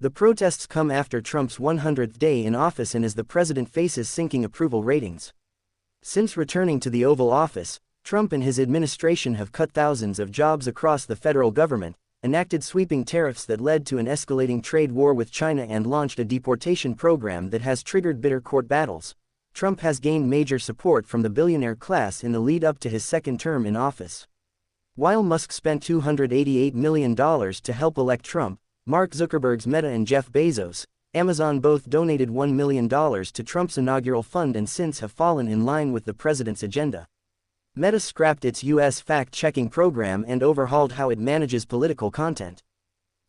The protests come after Trump's 100th day in office and as the president faces sinking approval ratings. Since returning to the Oval Office, Trump and his administration have cut thousands of jobs across the federal government, enacted sweeping tariffs that led to an escalating trade war with China and launched a deportation program that has triggered bitter court battles. Trump has gained major support from the billionaire class in the lead-up to his second term in office. While Musk spent $288 million to help elect Trump, Mark Zuckerberg's Meta and Jeff Bezos, Amazon both donated $1 million to Trump's inaugural fund and since have fallen in line with the president's agenda. Meta scrapped its U.S. fact-checking program and overhauled how it manages political content.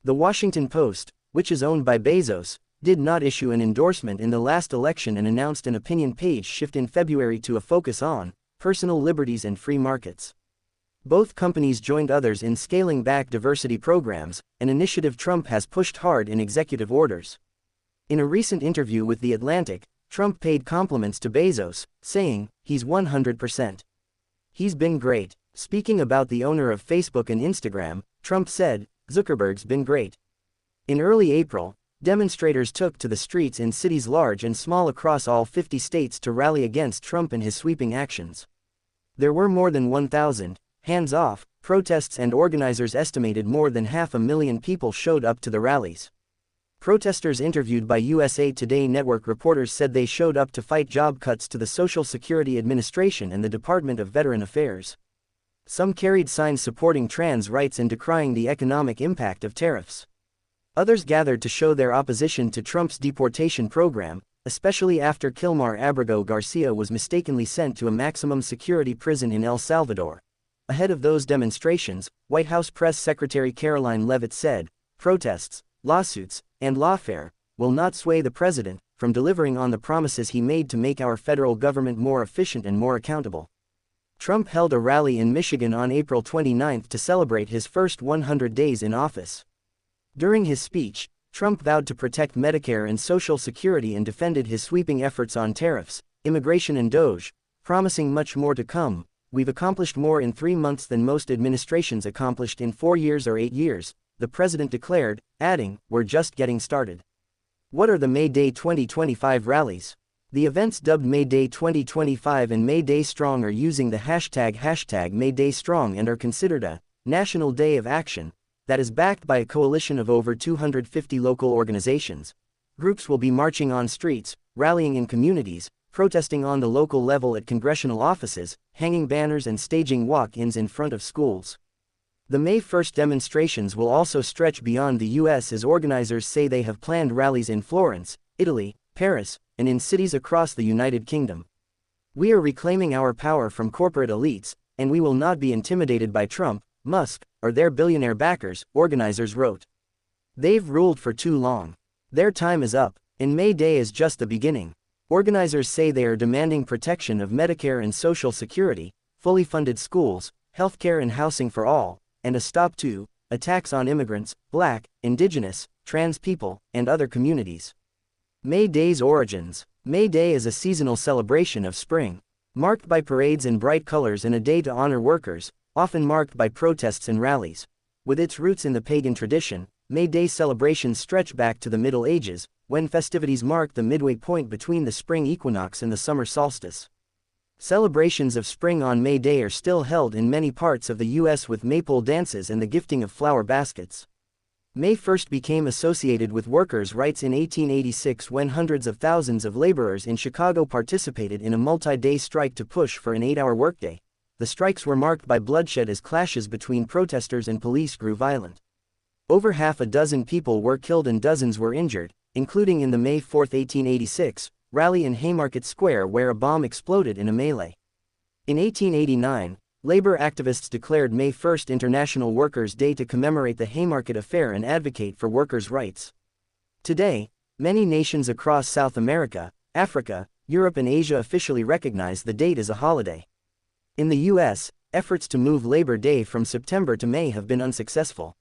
The Washington Post, which is owned by Bezos, did not issue an endorsement in the last election and announced an opinion page shift in February to a focus on personal liberties and free markets. Both companies joined others in scaling back diversity programs, an initiative Trump has pushed hard in executive orders. In a recent interview with The Atlantic, Trump paid compliments to Bezos, saying, "He's 100%. He's been great." Speaking about the owner of Facebook and Instagram, Trump said, "Zuckerberg's been great." In early April, demonstrators took to the streets in cities large and small across all 50 states to rally against Trump and his sweeping actions. There were more than 1,000 hands-off protests and organizers estimated more than 500,000 people showed up to the rallies. Protesters interviewed by USA Today network reporters said they showed up to fight job cuts to the Social Security Administration and the Department of Veteran Affairs. Some carried signs supporting trans rights and decrying the economic impact of tariffs. Others gathered to show their opposition to Trump's deportation program, especially after Kilmar Abrego Garcia was mistakenly sent to a maximum security prison in El Salvador. Ahead of those demonstrations, White House Press Secretary Caroline Leavitt said, "Protests, lawsuits, and lawfare will not sway the president from delivering on the promises he made to make our federal government more efficient and more accountable." Trump held a rally in Michigan on April 29 to celebrate his first 100 days in office. During his speech, Trump vowed to protect Medicare and Social Security and defended his sweeping efforts on tariffs, immigration and DOJ, promising much more to come. "We've accomplished more in 3 months than most administrations accomplished in 4 years or 8 years, the president declared, adding, "We're just getting started." What are the May Day 2025 rallies? The events dubbed May Day 2025 and May Day Strong are using the hashtag May Day Strong and are considered a national day of action that is backed by a coalition of over 250 local organizations. Groups will be marching on streets, rallying in communities, protesting on the local level at congressional offices, hanging banners and staging walk-ins in front of schools. The May 1st demonstrations will also stretch beyond the U.S. as organizers say they have planned rallies in Florence, Italy, Paris, and in cities across the United Kingdom. "We are reclaiming our power from corporate elites, and we will not be intimidated by Trump, Musk, or their billionaire backers," organizers wrote. "They've ruled for too long. Their time is up, and May Day is just the beginning." Organizers say they are demanding protection of Medicare and Social Security, fully funded schools, healthcare and housing for all, and a stop to attacks on immigrants, Black, Indigenous, trans people, and other communities. May Day's origins. May Day is a seasonal celebration of spring, marked by parades and bright colors and a day to honor workers, often marked by protests and rallies. With its roots in the pagan tradition, May Day celebrations stretch back to the Middle Ages, when festivities marked the midway point between the spring equinox and the summer solstice. Celebrations of spring on May Day are still held in many parts of the U.S. with maypole dances and the gifting of flower baskets. May 1st became associated with workers' rights in 1886 when hundreds of thousands of laborers in Chicago participated in a multi-day strike to push for an 8-hour workday. The strikes were marked by bloodshed as clashes between protesters and police grew violent. Over half a dozen people were killed and dozens were injured, including in the May 4, 1886, rally in Haymarket Square where a bomb exploded in a melee. In 1889, labor activists declared May 1st International Workers' Day to commemorate the Haymarket Affair and advocate for workers' rights. Today, many nations across South America, Africa, Europe and Asia officially recognize the date as a holiday. In the U.S., efforts to move Labor Day from September to May have been unsuccessful.